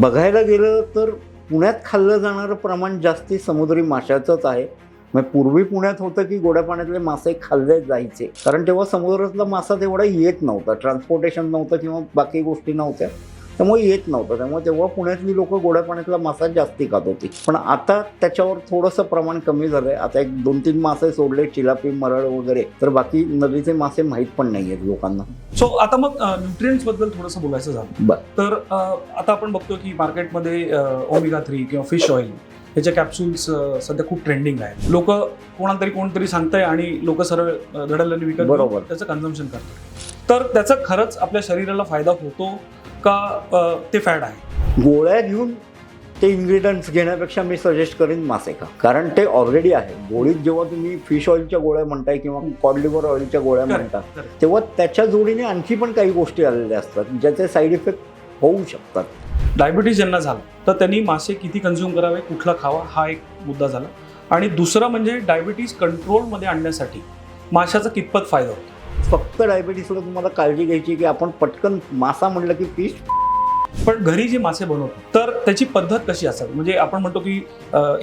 बघायला गेलं तर पुण्यात खाल्लं जाणारं प्रमाण जास्ती समुद्री माशाचंच आहे. मग पूर्वी पुण्यात होतं की गोड्या पाण्यातले मासे खाल्ले जायचे, कारण तेव्हा समुद्रातला मासा तेवढा येत नव्हता, ट्रान्सपोर्टेशन नव्हतं किंवा बाकी गोष्टी नव्हत्या, त्यामुळे येत नव्हतं. त्यामुळे तेव्हा पुण्यातली लोक गोड्या पाण्यातला मासा जास्ती खात होती. पण आता त्याच्यावर थोडंसं प्रमाण कमी झालंय. आता 1-2-3 मासे सोडले, चिलापी, मरळ वगैरे, तर बाकी नदीचे मासे माहीत पण नाही आहेत लोकांना. सो आता मग न्यूट्रिएंट्स बद्दल थोडंसं बोलायचं झालं तर आता आपण बघतो की मार्केटमध्ये ओमेगा 3 किंवा फिश ऑइल ह्याच्या कॅप्सूल्स सध्या खूप ट्रेंडिंग आहे. लोक कोणतरी सांगताय आणि लोक सरळ धडाल्याने विकत बरोबर. त्याचं कन्झम्पन करतात. तर त्याचा खरंच आपल्या शरीराला फायदा होतो का ते फॅड आहे? गोळ्या घेऊन ते इन्ग्रेडियंट्स घेण्यापेक्षा मी सजेस्ट करीन मासे खा, कारण ते ऑलरेडी आहे. गोळीत जेव्हा तुम्ही फिश ऑइलच्या गोळ्या म्हणताय किंवा कॉड लिव्हर ऑइलच्या गोळ्या म्हणता, तेव्हा त्याच्या जोडीने आणखी पण काही गोष्टी आलेल्या असतात ज्याचे साईड इफेक्ट होऊ शकतात. डायबिटीज ज्यांना झाला तर त्यांनी मासे किती कन्झ्युम करावे, कुठला खावा, हा एक मुद्दा झाला. आणि दुसरा म्हणजे डायबिटीज कंट्रोलमध्ये आणण्यासाठी माशाचा कितपत फायदा होतो? फक्त डायबिटीसला तुम्हाला काळजी घ्यायची की आपण पटकन मासा म्हटलं की फिश. पण घरी जे मासे बनवतो तर त्याची पद्धत कशी असावी? म्हणजे आपण म्हणतो की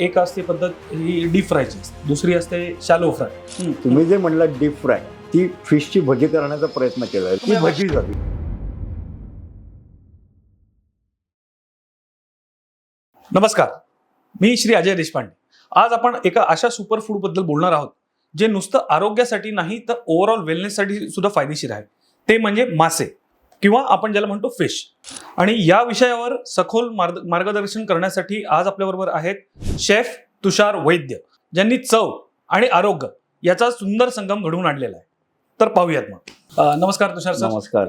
एक असते पद्धत ही डीप फ्रायची असते, दुसरी असते शॅलो फ्राय. तुम्ही जे म्हणलं डीप फ्राय, ती फिशची भजी करण्याचा प्रयत्न केलाय, ती भजी झाली. नमस्कार, मी श्री अजय देशपांडे. आज आपण एका अशा सुपर फूड बद्दल बोलणार आहोत जे नुसतं आरोग्यासाठी नाही तर ओव्हरऑल वेलनेससाठी सुद्धा फायदेशीर आहे. ते म्हणजे मासे किंवा आपण ज्याला म्हणतो फिश. आणि या विषयावर सखोल मार्गदर्शन करण्यासाठी आज आपल्याबरोबर आहेत शेफ तुषार वैद्य, ज्यांनी चव आणि आरोग्य याचा सुंदर संगम घडवून आणलेला आहे. तर पाहूयात मग. नमस्कार तुषार सर. नमस्कार.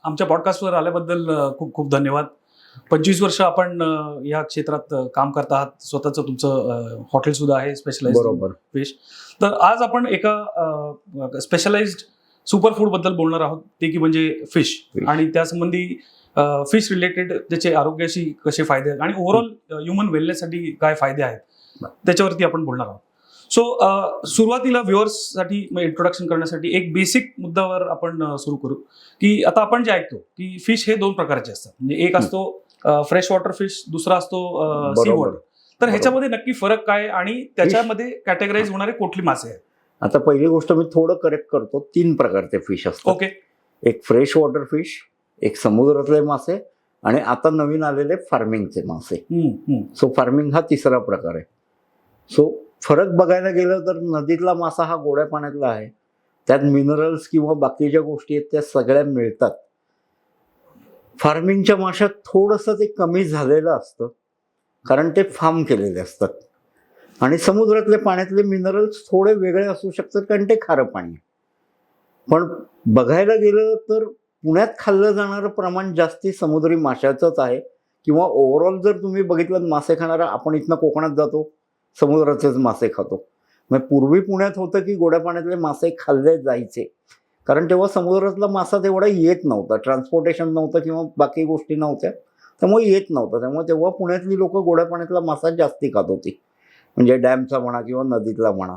आमच्या पॉडकास्टवर आल्याबद्दल खूप खूप धन्यवाद. 25 वर्ष आपण या क्षेत्रात काम करत आहात. स्वतःचं तुमचं हॉटेल सुद्धा आहे स्पेशलाइज फिश. तर आज आपण एका स्पेशलाइज्ड सुपर फूड बद्दल बोलणार आहोत, ते की म्हणजे फिश. आणि त्यासंबंधी फिश रिलेटेड त्याचे आरोग्याशी कसे फायदे आहेत आणि ओव्हरऑल ह्युमन वेलनेससाठी काय फायदे आहेत त्याच्यावरती आपण बोलणार आहोत. सो सुरुवातीला व्ह्युअर्ससाठी इंट्रोडक्शन करण्यासाठी एक बेसिक मुद्द्यावर आपण सुरू करू की आता आपण जे ऐकतो की फिश हे 2 प्रकारचे असतात. म्हणजे एक असतो फ्रेश वॉटर फिश, दुसरा असतो सी वॉटर. तर ह्याच्यामध्ये नक्की फरक काय आणि त्याच्यामध्ये कॅटेगराईज होणारे कुठली मासे आहेत? आता पहिली गोष्ट मी थोडं करेक्ट करतो. 3 प्रकारचे फिश असतात. ओके. एक फ्रेश वॉटर फिश, एक समुद्रातले मासे आणि आता नवीन आलेले फार्मिंगचे मासे. सो फार्मिंग हा तिसरा प्रकार आहे. सो फरक बघायला गेलं तर नदीतला मासा हा गोड्या पाण्यातला आहे. त्यात मिनरल्स किंवा बाकीच्या गोष्टी आहेत त्या सगळ्या मिळतात. फार्मिंगच्या माशात थोडंसं ते कमी झालेलं असतं, कारण ते फार्म केलेले असतात. आणि समुद्रातले पाण्यातले मिनरल्स थोडे वेगळे असू शकतात, कारण ते खारं पाणी आहे. पण बघायला गेलं तर पुण्यात खाल्लं जाणारं प्रमाण जास्ती समुद्री माशाचंच आहे. किंवा ओव्हरऑल जर तुम्ही बघितलं मासे खाणारा, आपण इथनं कोकणात जातो, समुद्राचेच मासे खातो. मग पूर्वी पुण्यात होतं की गोड्या पाण्यातले मासे खाल्ले जायचे, कारण तेव्हा समुद्रातला मासा तेवढा येत नव्हता, ट्रान्सपोर्टेशन नव्हतं किंवा बाकी गोष्टी नव्हत्या, त्यामुळे येत नव्हतं. त्यामुळे तेव्हा पुण्यातली लोक गोड्या पाण्यातला मासा जास्ती खात होती, म्हणजे डॅमचा म्हणा किंवा नदीतला म्हणा.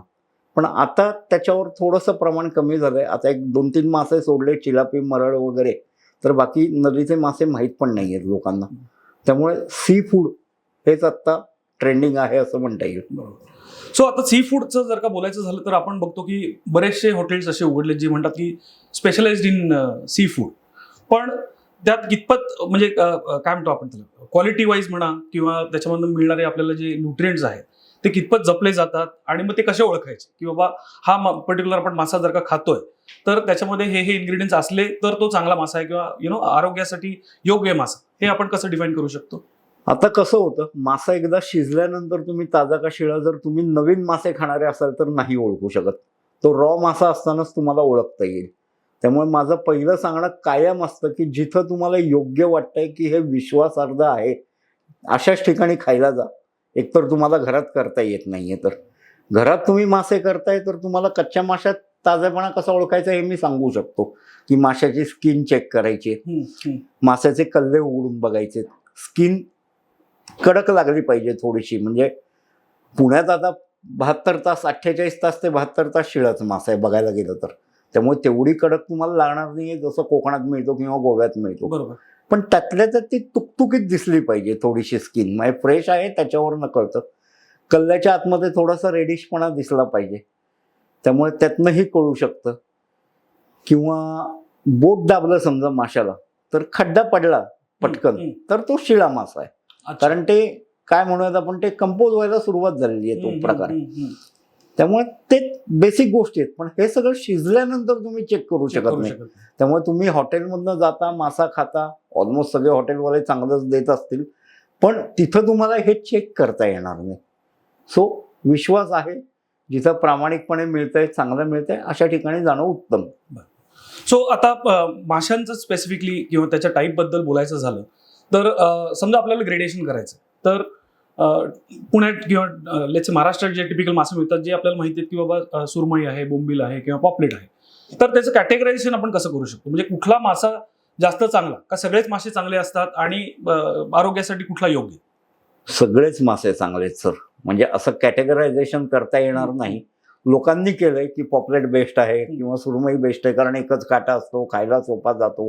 पण आता त्याच्यावर थोडंसं प्रमाण कमी झालंय. आता 1-2-3 मासे सोडले, चिलापी, मरळ वगैरे, तर बाकी नदीचे मासे माहीत पण नाही आहेत लोकांना. त्यामुळे सी फूड हेच आत्ता ट्रेंडिंग आहे असं म्हणता येईल. सो आता सी फूडचं जर का बोलायचं झालं तर आपण बघतो की बरेचसे हॉटेल्स असे उघडले जे म्हणतात की स्पेशलाइज्ड इन सी फूड. पण त्यात कितपत म्हणजे काय म्हणतो आपण त्याला, क्वालिटी वाईज म्हणा किंवा त्याच्यामधून मिळणारे आपल्याला जे न्यूट्रिएंट्स आहेत ते कितपत जपले जातात आणि मग ते कसे ओळखायचे की बाबा हा पर्टिक्युलर आपण मासा जर का खातोय तर त्याच्यामध्ये हे इन्ग्रेडियंट्स असले तर तो चांगला मासा आहे किंवा आरोग्यासाठी योग्य मासा, हे आपण कसं डिफाईन करू शकतो? आता कसं होतं, मासा एकदा शिजल्यानंतर तुम्ही ताजा का शिळा, जर तुम्ही नवीन मासे खाणारे असाल तर नाही ओळखू शकत. तो रॉ मासा असतानाच तुम्हाला ओळखता येईल. त्यामुळे माझं पहिलं सांगणं कायम असतं की जिथं तुम्हाला योग्य वाटतंय की हे विश्वासार्ह आहे, अशाच ठिकाणी खायला जा. एकतर तुम्हाला घरात करता येत नाहीये, तर घरात तुम्ही मासे करताय तर तुम्हाला कच्च्या माशात ताजेपणा कसा ओळखायचा हे मी सांगू शकतो. की माशाची स्किन चेक करायची, माशाचे कल्ले उघडून बघायचे, स्किन कडक लागली पाहिजे थोडीशी. म्हणजे पुण्यात आता 72 तास, 48 तास ते 72 तास शिळाच मासा आहे बघायला गेलं तर. त्यामुळे तेवढी कडक तुम्हाला लागणार नाहीये जसं कोकणात मिळतो किंवा गोव्यात मिळतो. बरोबर. पण त्यातल्या त्यात ती तुकतुकीत दिसली पाहिजे थोडीशी स्किन, म्हणजे फ्रेश आहे त्याच्यावर न कळतं. कल्ल्याच्या आतमध्ये थोडासा रेडिशपणा दिसला पाहिजे, त्यामुळे त्यातनंही कळू शकतं. किंवा बोट दाबलं समजा माशाला तर खड्डा पडला पटकन तर तो शिळा मासा आहे. अच्छा. कारण ते काय म्हणूयात आपण, ते कंपोज व्हायला सुरुवात झालेली आहे तो प्रकार. त्यामुळे ते बेसिक गोष्टी आहेत, पण हे सगळं शिजल्यानंतर तुम्ही चेक करू शकत नाही. त्यामुळे तुम्ही हॉटेलमधनं जाता मासा खाता, ऑलमोस्ट सगळे हॉटेलवाले चांगलंच देत असतील, पण तिथं तुम्हाला हे चेक करता येणार नाही. सो विश्वास आहे, जिथं प्रामाणिकपणे मिळतंय, चांगलं मिळतंय अशा ठिकाणी जाणं उत्तम. सो आता माशांचं स्पेसिफिकली किंवा त्याच्या टाईप बद्दल बोलायचं झालं तर समजा आपल्याला ग्रेडेशन करायचं तर पुण्यात किंवा लेट्स महाराष्ट्रात जे टिपिकल मासे मिळतात, जे आपल्याला माहिती आहेत की बाबा सुरमई आहे, बोंबील आहे किंवा पॉपलेट आहे, तर त्याचं कॅटेगरायझेशन आपण कसं करू शकतो? म्हणजे कुठला मासा जास्त चांगला, का सगळेच मासे चांगले असतात आणि आरोग्यासाठी कुठला योग्य? सगळेच मासे चांगले आहेत सर, म्हणजे असं कॅटेगरायझेशन करता येणार नाही. लोकांनी केलंय की पॉपलेट बेस्ट आहे किंवा सुरमई बेस्ट आहे, कारण एकच काटा असतो, खायला सोपा जातो.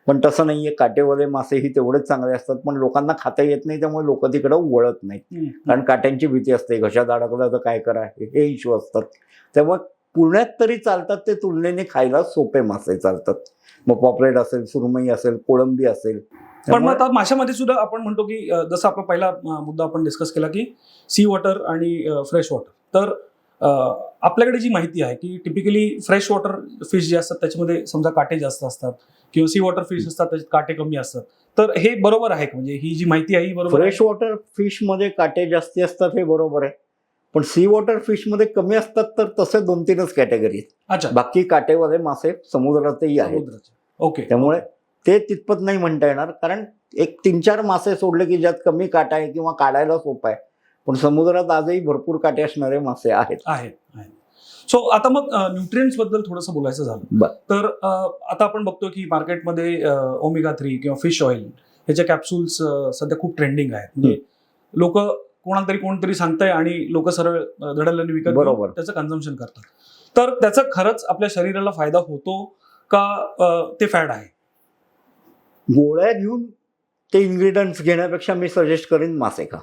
पण तसं नाहीये, काटेवाले मासेही तेवढेच चांगले असतात, पण लोकांना खाता येत नाही, त्यामुळे लोक तिकडे वळत नाहीत. कारण काट्यांची भीती असते, घशात अडकलं तर काय करा, हे इश्यू असतात. त्यामुळे पुण्यात तरी चालतात ते तुलनेने खायला सोपे मासे चालतात. मग पॉपलेट असेल, सुरमई असेल, कोळंबी असेल. पण मग आता माशामध्ये सुद्धा आपण म्हणतो की जसं आपला पहिला मुद्दा आपण डिस्कस केला की सी वॉटर आणि फ्रेश वॉटर, तर आपल्याकडे जी माहिती आहे की टिपिकली फ्रेश वॉटर फिश जे असतात त्याच्यामध्ये समजा काटे जास्त असतात किंवा सी वॉटर फिश असतात त्याच्यात काटे कमी असतात, तर हे बरोबर आहे का? म्हणजे ही जी माहिती आहे ही बरोबर? फ्रेश वॉटर फिश मध्ये काटे जास्ती असतात हे बरोबर आहे, पण सी वॉटर फिश मध्ये कमी असतात, तर तसे 2-3च कॅटेगरी आहेत. अच्छा. बाकी काटेवाले मासे समुद्रातही आहेत. ओके. त्यामुळे ते तितपत नाही म्हणता येणार, कारण एक 3-4 मासे सोडले की ज्यात कमी काटा आहे किंवा काढायला सोपा आहे, पण समुद्रात आजही भरपूर काटे असणारे मासे आहेत. सो आता मग न्यूट्रिएंट्स बद्दल थोडंसं बोलायचं झालं तर आता आपण बघतो की मार्केटमध्ये ओमेगा 3 किंवा फिश ऑइल ह्याच्या कॅप्सूल्स सध्या खूप ट्रेंडिंग आहेत. म्हणजे लोक कोणतरी सांगताय आणि लोक सरळ धडाल्याने विकत घेऊन त्याचं कन्झम्पशन करतात. तर त्याचा खरंच आपल्या शरीराला फायदा होतो का ते फॅड आहे? गोळ्या घेऊन ते इन्ग्रेडियंट्स घेण्यापेक्षा मी सजेस्ट करीन मासे खा,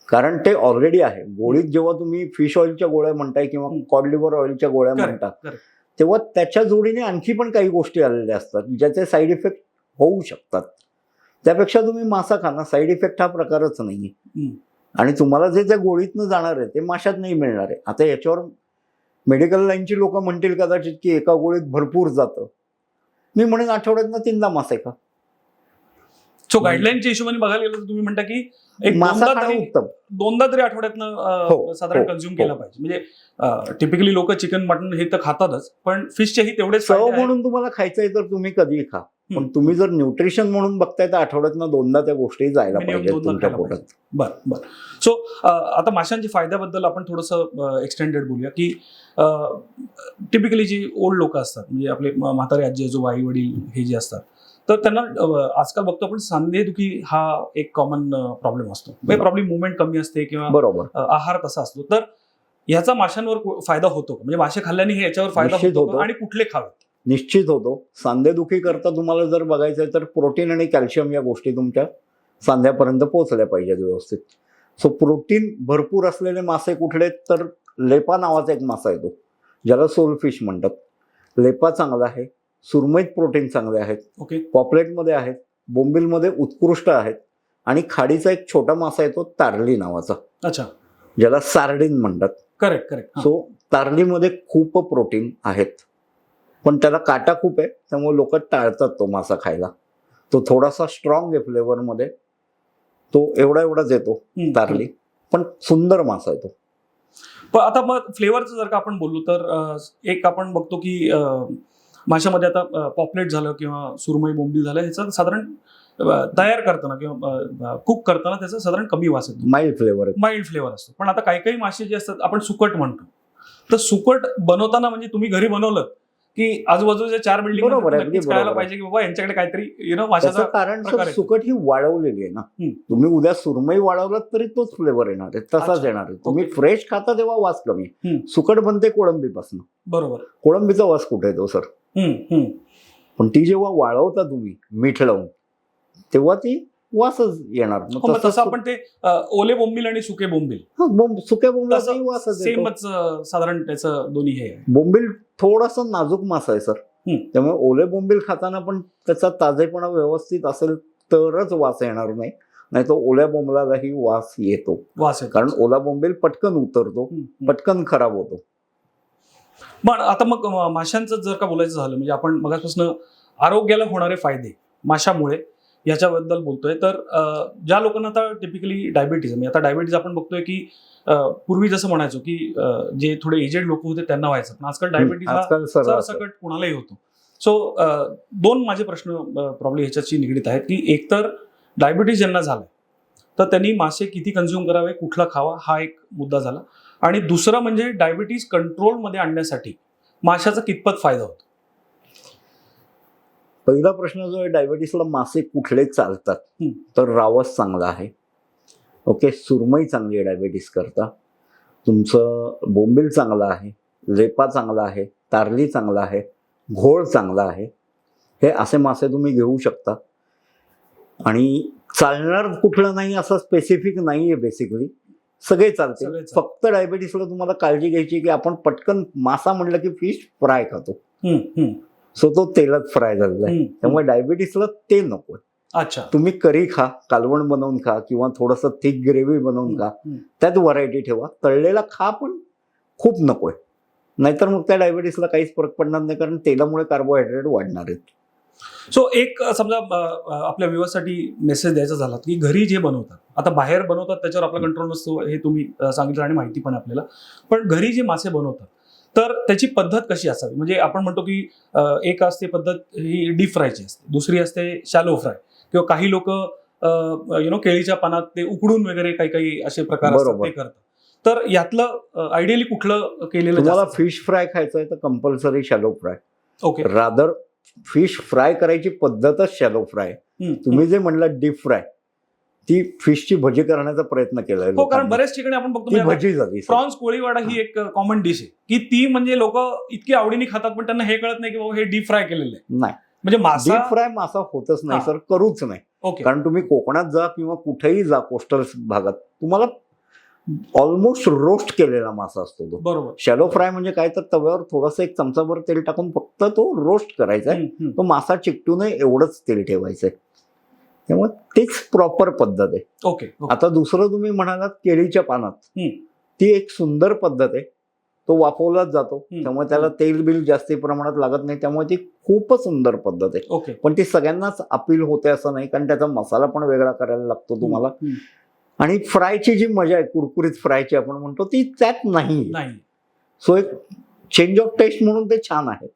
कारण ते ऑलरेडी आहे. गोळीत जेव्हा तुम्ही फिश ऑइलच्या गोळ्या म्हणताय किंवा कॉड लिव्हर ऑइलच्या गोळ्या म्हणता, तेव्हा त्याच्या जोडीने आणखी पण काही गोष्टी आलेल्या असतात ज्याचे साईड इफेक्ट होऊ शकतात. त्यापेक्षा तुम्ही मासा खा ना, साईड इफेक्ट हा प्रकारच नाहीये. आणि तुम्हाला जे त्या गोळीतनं जाणार आहे ते माशात नाही मिळणार आहे. आता याच्यावर मेडिकल लाईनची लोक म्हणतील कदाचित की एका गोळीत भरपूर जातं. मी म्हणेन आठवड्यातनं 3दा मासे खा. सो गाईडलाईनच्या हिशोबाने बघायला गेलं तर तुम्ही म्हणता की एक मासा खाणं उत्तम, 2दा तरी आठवड्यातनं साधारण कन्झ्युम केला पाहिजे. म्हणजे टिपिकली लोक चिकन मटन हे तर खातातच, पण फिशचेही तेवढेच चव म्हणून तुम्हाला खायचंय तर तुम्ही कधीही खा, पण तुम्ही जर न्यूट्रिशन म्हणून बघताय तर आठवड्यातनं 2दा त्या गोष्टी जायला पाहिजे तुमच्या पोटात. बरं. सो आता माशांच्या फायद्याबद्दल आपण थोडंसं एक्सटेंडेड बोलूया की टिपिकली जी ओल्ड लोक असतात, म्हणजे आपले म्हातारे आजी आजोबा आई वडील हे जे असतात, तर त्यांना आजकाल बघतो आपण सांधेदुखी हा एक कॉमन प्रॉब्लेम असतो. प्रॉब्लेम मुवमेंट कमी असते किंवा बरोबर आहार तसा असतो, तर ह्याचा माशांवर फायदा होतो? म्हणजे मासे खाल्ल्याने याच्यावर फायदा होतो आणि कुठले खावे? निश्चित होतो. सांधेदुखी करता तुम्हाला जर बघायचंय तर प्रोटीन आणि कॅल्शियम या गोष्टी तुमच्या सांध्यापर्यंत पोहोचल्या पाहिजेत व्यवस्थित. सो प्रोटीन भरपूर असलेले मासे कुठले, तर लेपा नावाचा एक मासा येतो ज्याला सोलफिश म्हणतात. लेपा चांगला आहे, सुरमईत प्रोटीन चांगले आहेत, पॉपलेटमध्ये आहेत, बोंबिलमध्ये उत्कृष्ट आहेत, आणि खाडीचा एक छोटा मासा येतो तारली नावाचा, अच्छा, ज्याला सार्डिन म्हणतात. करेक्ट. सो तारलीमध्ये खूप प्रोटीन आहेत, पण त्याला काटा खूप आहे, त्यामुळे लोक टाळतात तो मासा खायला. तो थोडासा स्ट्रॉंग आहे फ्लेवरमध्ये, तो एवढाच येतो तारली, पण सुंदर मासा आहे तो. पण आता मग फ्लेवरचं जर का आपण बोललो तर एक आपण बघतो की माशामध्ये आता पॉपलेट झालं किंवा सुरमई बोंबील झालं, ह्याचं साधारण तयार करताना किंवा कुक करताना त्याचा साधारण कमी वास येतो, माइल्ड फ्लेवर असतो. पण आता काही मासे जे असतात आपण सुकट म्हणतो, तर सुकट बनवताना म्हणजे तुम्ही घरी बनवलं की आजूबाजूच्या 4 बिल्डिंग कळायला पाहिजे की बाबा यांच्याकडे काहीतरी माशाचं कारण सुकट ही वाळवलेली आहे ना. तुम्ही उद्या सुरमई वाळवलं तरी तोच फ्लेवर येणार आहे, तसाच येणार आहे. तुम्ही फ्रेश खाता तेव्हा वास कमी. सुकट बनते कोळंबीपासून, बरोबर. कोळंबीचा वास कुठे येतो सर? पण ती जेव्हा वाळवता तुम्ही मीठ लावून, तेव्हा ती वासच येणार. हो, मग तसं आपण ते ओले बोंबील आणि सुके बोंबील सुक्या बोंबिलाचाही वासच येतो. सेमच साधारण त्याचं दोन्ही हे आहे. बोंबील थोडासा नाजूक मासा आहे सर, हं. त्यामुळे ओले बोंबील खाताना पण त्याचा ताजेपणा व्यवस्थित असेल तरच वास येणार नाही तो ओल्या बोंबलालाही वास येतो. वास आहे कारण ओला बोंबील पटकन उतरतो, पटकन खराब होतो. पण आता मग माशांचं जर का बोलायचं झालं, म्हणजे आपण मगापासून आरोग्याला होणारे फायदे माशामुळे याच्याबद्दल बोलतोय, तर ज्या लोकांना आता टिपिकली डायबिटीज, म्हणजे आता डायबिटीज आपण बघतोय की पूर्वी जसं म्हणायचो की जे थोडे एजेड लोक होते त्यांना व्हायचं, पण आजकाल डायबिटीज आजकाल सरसकट कुणालाही होतो. सो दोन माझे प्रश्न प्रॉब्लेम ह्याच्याशी निगडीत आहेत की एकतर डायबिटीज ज्यांना झालाय तर त्यांनी मासे किती कन्झ्युम करावे, कुठला खावा, हा एक मुद्दा झाला. आणि दुसरं म्हणजे डायबिटीज कंट्रोलमध्ये आणण्यासाठी माशाचा कितपत फायदा होतो. पहिला प्रश्न जो आहे, डायबिटीसला मासे कुठले चालतात, तर रावस चांगला आहे. ओके, सुरमई चांगली आहे डायबिटीस करता. तुमचं बोंबील चांगलं आहे, लेपा चांगला आहे, तारली चांगला आहे, घोळ चांगला आहे. हे असे मासे तुम्ही घेऊ शकता. आणि चालणार कुठलं नाही असं स्पेसिफिक नाही आहे, बेसिकली सगळे चालते. फक्त डायबिटीसला तुम्हाला काळजी घ्यायची की आपण पटकन मासा म्हटलं की फिश फ्राय खातो, सो तो तेलात फ्राय झालेला आहे, त्यामुळे डायबिटीसला ते नको. अच्छा, तुम्ही करी खा, कालवण बनवून खा, किंवा थोडंसं थिक ग्रेव्ही बनवून खा, त्यात व्हरायटी ठेवा. तळलेला खा पण खूप नकोय, नाहीतर मग त्या डायबिटीसला काहीच फरक पडणार नाही, कारण तेलामुळे कार्बोहायड्रेट वाढणार आहेत. सो एक समजा आपल्या व्ह्युअर्ससाठी मेसेज द्यायचा झाला की घरी जे बनवतात, आता बाहेर बनवतात त्याच्यावर आपला कंट्रोल नसतो, हे तुम्ही सांगितलं आणि माहिती पण आपल्याला, पण घरी जे मासे बनवतात तर त्याची पद्धत कशी असावी. म्हणजे आपण म्हणतो की एक असते पद्धत ही डीप फ्रायची असते, दुसरी असते शॅलो फ्राय, किंवा काही लोक केळीच्या पानात ते उकडून वगैरे काही काही असे प्रकार असतात ते करतात. तर यातलं आयडियली कुठलं केलेलं. तुम्हाला फिश फ्राय खायचं आहे तर compulsory shallow fry. Okay, rather fish fry करायची पद्धतच शॅलो फ्राय. तुम्ही जे म्हणलं डीप फ्राय, ती फिशची भजी करण्याचा प्रयत्न केलाय. हो, कारण बऱ्याच ठिकाणी आपण बघतो भजी झाली. प्रॉन्स कोळीवाडा ही एक कॉमन डिश आहे की ती म्हणजे लोक इतकी आवडीने खातात, पण त्यांना हे कळत नाही की बाबा हे डीप फ्राय केलेलं आहे. नाही, म्हणजे मासा डीप फ्राय मासा होतच नाही सर, करूच नाही. ओके, कारण तुम्ही कोकणात जा किंवा कुठेही जा कोस्टल भागात, तुम्हाला ऑलमोस्ट रोस्ट केलेला मासा असतो तो. बरोबर. शॅलो फ्राय म्हणजे काय, तर तव्यावर थोडंसं एक चमचाभर तेल टाकून फक्त तो रोस्ट करायचा आहे. तो मासा चिकटू नये एवढंच तेल ठेवायचंय, त्यामुळे तेच प्रॉपर पद्धत आहे. ओके. आता दुसरं तुम्ही म्हणालात केळीच्या पानात, ती एक सुंदर पद्धत आहे. तो वाफवलाच जातो, त्यामुळे त्याला तेल बिल जास्ती प्रमाणात लागत नाही, त्यामुळे ती खूपच सुंदर पद्धत आहे. ओके, पण ती सगळ्यांनाच अपील होते असं नाही, कारण त्याचा मसाला पण वेगळा करायला लागतो तुम्हाला. आणि फ्रायची जी मजा आहे, कुरकुरीत फ्रायची आपण म्हणतो, ती त्यात नाही. सो एक चेंज ऑफ टेस्ट म्हणून ते छान आहे.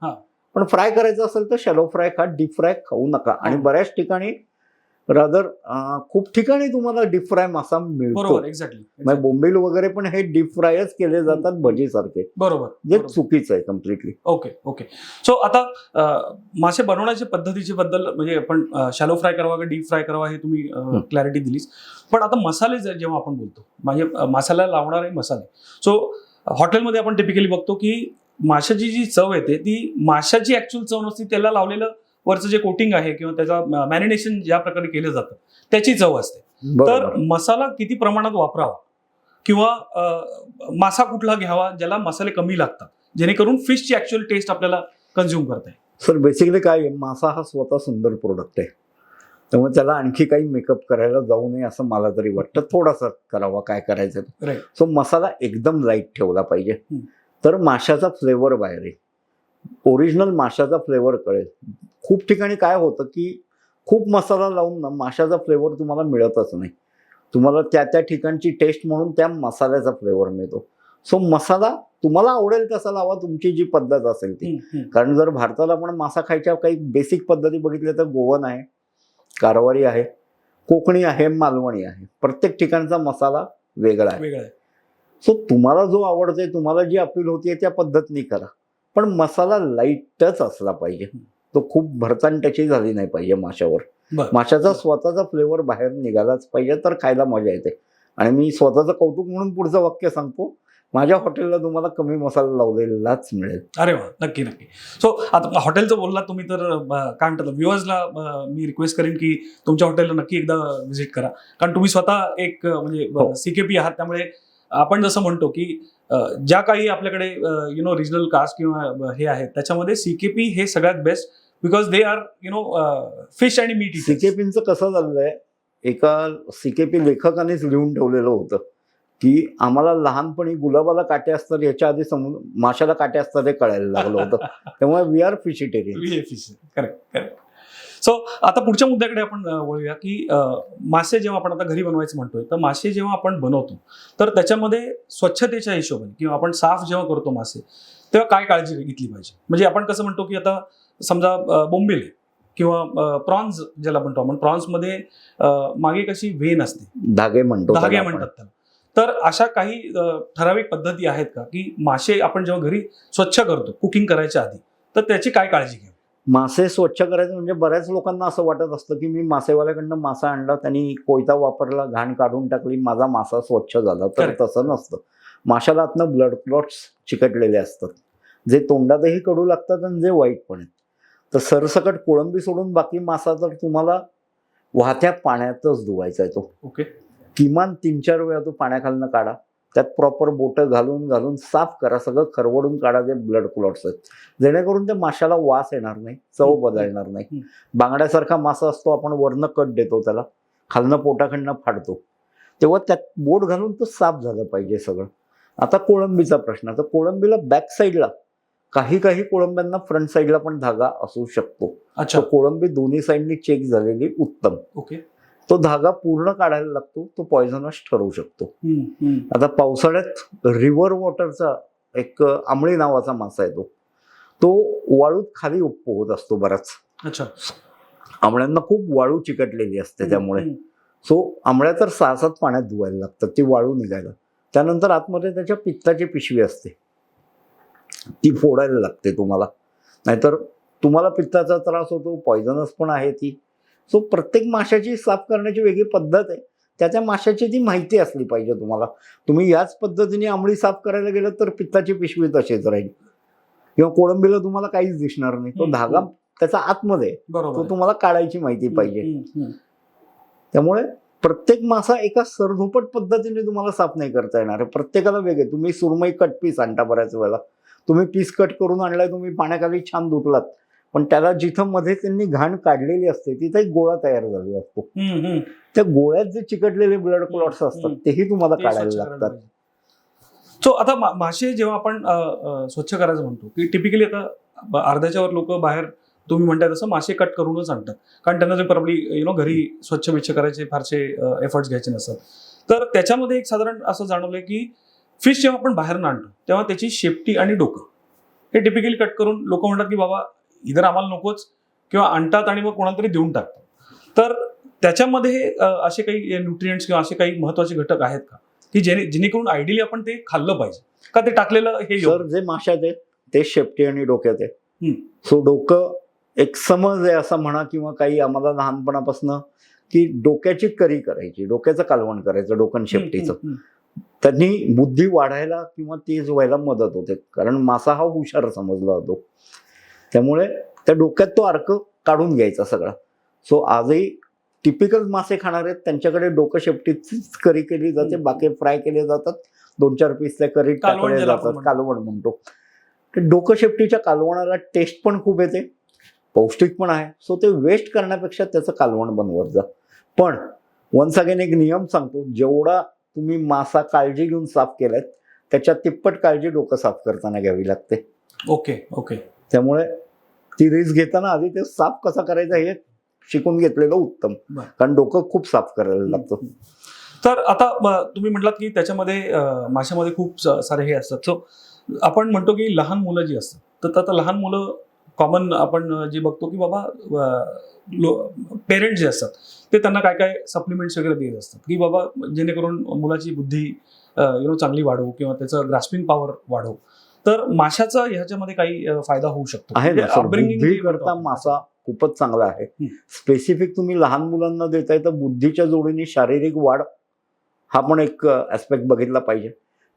पण फ्राय करायचं असेल तर शॅलो फ्राय खा, डीप फ्राय खाऊ नका. आणि बऱ्याच ठिकाणी रादर खूप ठिकाणी तुम्हाला डीप फ्राय मासा मिळतो. एक्झॅक्टली. बोंबील वगैरे पण हे डीप फ्रायच केले जातात भजी सारखे. बरोबर, जे चुकीचं आहे कम्प्लिटली. Okay okay. सो आता मासे बनवण्याच्या पद्धतीच्या बद्दल, म्हणजे आपण शॅलो फ्राय करावा का डीप फ्राय करावा हे तुम्ही क्लॅरिटी दिलीच. पण आता मसाले जेव्हा आपण बोलतो, म्हणजे माशाला लावणारे मसाले, सो हॉटेलमध्ये आपण टिपिकली बघतो की माशाची जी चव येते ती माशाची ऍक्च्युअल चव नसते, त्याला लावलेलं वरचं जे कोटिंग आहे किंवा त्याचा मॅरिनेशन ज्या प्रकारे केलं जातं त्याची चव असते. तर मसाला किती प्रमाणात वापरावा, किंवा मासा कुठला घ्यावा ज्याला मसाले कमी लागतात, जेणेकरून फिशची ऍक्च्युअल टेस्ट आपल्याला कन्झ्युम करता येईल. सर बेसिकली काय आहे, मासा हा स्वतः सुंदर प्रोडक्ट आहे, त्यामुळे त्याला आणखी काही मेकअप करायला जाऊ नये असं मला तरी वाटतं. थोडासा करावा, काय करायचं. सो मसाला एकदम लाईट ठेवला पाहिजे, तर माशाचा फ्लेवर बाहेर येईल, ओरिजिनल माशाचा फ्लेवर कळेल. खूप ठिकाणी काय होतं की खूप मसाला लावून ना माशाचा फ्लेवर तुम्हाला मिळतच नाही, तुम्हाला त्या त्या ठिकाणची टेस्ट म्हणून त्या मसाल्याचा फ्लेवर मिळतो. सो मसाला तुम्हाला आवडेल तसा लावा, तुमची जी पद्धत असेल ती. कारण जर भारताला आपण मासा खायच्या काही बेसिक पद्धती बघितल्या तर गोवन आहे, कारवारी आहे, कोकणी आहे, मालवणी आहे. प्रत्येक ठिकाणचा मसाला वेगळा आहे. सो तुम्हाला जो आवडतोय, तुम्हाला जी अपील होतीये त्या पद्धतीने करा, पण मसाला लाईटच असला पाहिजे. तो खूप भरतान त्याची झाली नाही पाहिजे माशावर. माशाचा स्वतःचा फ्लेवर बाहेर निघालाच पाहिजे, तर खायला मजा येते. आणि मी स्वतःचं कौतुक म्हणून पुढचं वाक्य सांगतो, माझ्या हॉटेलला तुम्हाला कमी मसाला लावलेलाच मिळेल. अरे वा, नक्की नक्की. सो आता हॉटेलचं बोलला तुम्ही, तर काय म्हणतात, व्ह्युअर्सला मी रिक्वेस्ट करेन की तुमच्या हॉटेलला नक्की एकदा व्हिजिट करा, कारण तुम्ही स्वतः एक म्हणजे हो. सीकेपी आहात. त्यामुळे आपण जसं म्हणतो की ज्या काही आपल्याकडे रिजनल कास्ट किंवा हे आहेत, त्याच्यामध्ये सीकेपी हे सगळ्यात best, because they are fish आणि मीट. सीकेपींचं कसं झालंय, एका सीकेपी लेखकानेच लिहून ठेवलेलं होतं की आम्हाला लहानपणी गुलाबाला काटे असतात याच्या आधी माशाला काटे असतात हे कळायला लागलं होतं. त्यामुळे we are fishetarian. Correct correct. So आता पुढच्या मुद्द्याकडे आपण वळूया की मासे जेव्हा आपण आता घरी बनवायचं म्हणतोय, तर मासे जेव्हा आपण बनवतो तर त्याच्यामध्ये स्वच्छतेच्या हिशोबाने किंवा आपण साफ जेव्हा करतो मासे, तेव्हा काय काळजी घेतली पाहिजे? म्हणजे आपण कसं म्हणतो की आता समजा बोंबील आहे किंवा प्रॉन्स ज्याला म्हणतो आपण, प्रॉन्समध्ये मागे कशी वेन असते, धागे म्हणतात त्याला. तर अशा काही ठराविक पद्धती आहेत का की मासे आपण जेव्हा घरी स्वच्छ करतो कुकिंग करायच्या आधी, तर त्याची काय काळजी घ्यावी? मासे स्वच्छ करायचं म्हणजे बऱ्याच लोकांना असं वाटत असतं की मी मासेवाल्याकडनं मासा आणला, त्यांनी कोयता वापरला, घाण काढून टाकली, माझा मासा स्वच्छ झाला. तर Correct. तसं नसतं. माशाला आतनं ब्लड क्लॉट्स चिकटलेले असतात, जे तोंडातही कडू लागतात आणि जे वाईट पण आहेत. तर सरसकट कोळंबी सोडून बाकी मासा तर तुम्हाला वाहत्या पाण्यातच धुवायचा आहे. तो ओके. किमान 3-4 वेळा तो पाण्याखालनं काढा, त्यात प्रॉपर बोटं घालून साफ करा, सगळं खरवडून काढा जे ब्लड क्लॉट्स आहेत, जेणेकरून त्या माशाला वास येणार नाही, चव बदलणार नाही. बांगड्यासारखा मासा असतो, आपण वरनं कट देतो त्याला, खालनं पोटाखंडनं फाडतो, तेव्हा त्यात बोट घालून तो साफ झालं पाहिजे सगळं. आता कोळंबीचा प्रश्न, तर कोळंबीला बॅक साईडला, काही कोळंब्यांना फ्रंट साईडला पण धागा असू शकतो. अच्छा. कोळंबी दोन्ही साईडनी चेक झालेली उत्तम. ओके. तो धागा पूर्ण काढायला लागतो, तो पॉयझनस ठरू शकतो. आता पावसाळ्यात रिव्हर वॉटरचा एक आंबळी नावाचा मासा आहे, तो वाळूत खाली होत असतो बराच. अच्छा. आंबळ्यांना खूप वाळू चिकटलेली असते, त्यामुळे सो आंबळ्या तर 6-7 पाण्यात धुवायला लागतात ती वाळू निघायला. त्यानंतर आतमध्ये त्याच्या पित्ताची पिशवी असते, ती फोडायला लागते तुम्हाला, नाहीतर तुम्हाला पित्ताचा त्रास होतो, पॉयझनस पण आहे ती. सो प्रत्येक माशाची साफ करण्याची वेगळी पद्धत आहे, त्या माशाची ती माहिती असली पाहिजे तुम्हाला. तुम्ही याच पद्धतीने आंबळी साफ करायला गेलं तर पित्ताची पिशवी तशीच राहील, किंवा कोळंबीला तुम्हाला काहीच दिसणार नाही. तो धागा त्याचा आतमध्ये, तो तुम्हाला काढायची माहिती पाहिजे. त्यामुळे प्रत्येक मासा एका सरधोपट पद्धतीने तुम्हाला साफ नाही करता येणार आहे, प्रत्येकाला वेगळे. तुम्ही सुरमई कट पीस आणता, बऱ्याच वेळेला तुम्ही पीस कट करून आणलाय, तुम्ही पाण्याखाली छान धुतलात, पण त्याला जिथं मध्ये त्यांनी घाण काढलेली असते तिथे एक गोळा तयार झालेला असतो, त्या गोळ्यात जे चिकटलेले ब्लड क्लॉट्स असतात तेही तुम्हाला काढायला लागतात. सो आता मासे जेव्हा आपण स्वच्छ करायचं म्हणतो की टिपिकली आता अर्ध्याच्या वर लोक बाहेर तुम्ही म्हणताय तसं मासे कट करूनच आणतात, कारण त्यांना जे प्रॉब्ली घरी स्वच्छ बिच्छ करायचे फारसे एफर्ट्स घ्यायचे नसतात. तर त्याच्यामध्ये एक साधारण असं जाणवलंय की फिश जेव्हा आपण बाहेरनं आणतो तेव्हा त्याची शेपटी आणि डोकं हे टिपिकली कट करून लोक म्हणतात की बाबा इधर आम्हाला नकोच, किंवा आणतात आणि मग कोणाला तरी देऊन टाकतात. तर त्याच्यामध्ये असे काही न्यूट्रिएंट्स किंवा असे काही महत्वाचे घटक आहेत का की जेणेकरून आयडियली आपण ते खाल्लं पाहिजे, का ते टाकलेलं हे? सर, जे माशात आहेत ते शेपटी आणि डोक्यात आहे. सो डोकं एक समज आहे असं म्हणा, किंवा काही आम्हाला लहानपणापासून की डोक्याची करी करायची, डोक्याचं कालवण करायचं, डोकं शेपटीचं. त्यांनी बुद्धी वाढायला किंवा तेज व्हायला मदत होते, कारण मासा हा हुशार समजला जातो. त्यामुळे त्या डोक्यात तो अर्क काढून घ्यायचा सगळा. सो आजही टिपिकल मासे खाणार आहेत त्यांच्याकडे डोकं शेपटीचीच करी केली जाते, बाकी फ्राय केले जातात, 2-4 पीस त्या करीत टाकले जातात, कालवण म्हणतो. ते डोकं शेपटीच्या कालवणाला टेस्ट पण खूप येते, पौष्टिक पण आहे. सो ते वेस्ट करण्यापेक्षा त्याचं कालवण बनवत जा. पण वन्स अगेन एक नियम सांगतो, जेवढा तुम्ही मासा काळजी घेऊन साफ केलाय त्याच्या तिप्पट काळजी डोकं साफ करताना घ्यावी लागते. Okay okay. त्यामुळे ती रिस्क घेताना आधी ते साफ कसा करायचा हे शिकून घेतलेलं उत्तम, कारण डोकं खूप साफ करायला लागतं. तर आता तुम्ही म्हटलात की त्याच्यामध्ये माशामध्ये खूप सारे हे असतात. सो आपण म्हणतो की लहान मुलं जी असतात, तर आता लहान मुलं कॉमन आपण जे बघतो की बाबा पेरेंट्स जे असतात ते त्यांना काय काय सप्लिमेंट्स वगैरे देत असतात की बाबा जेणेकरून मुलाची बुद्धी चांगली वाढवू किंवा त्याचं ग्रास्पिंग पॉवर वाढवू. तर माशाचा ह्याच्यामध्ये काही फायदा होऊ शकतो आहे ना सर. बुद्धी करता मासा खूपच चांगला आहे. स्पेसिफिक तुम्ही लहान मुलांना देताय तर बुद्धीच्या जोडीने शारीरिक वाढ हा पण एक ऍस्पेक्ट बघितला पाहिजे.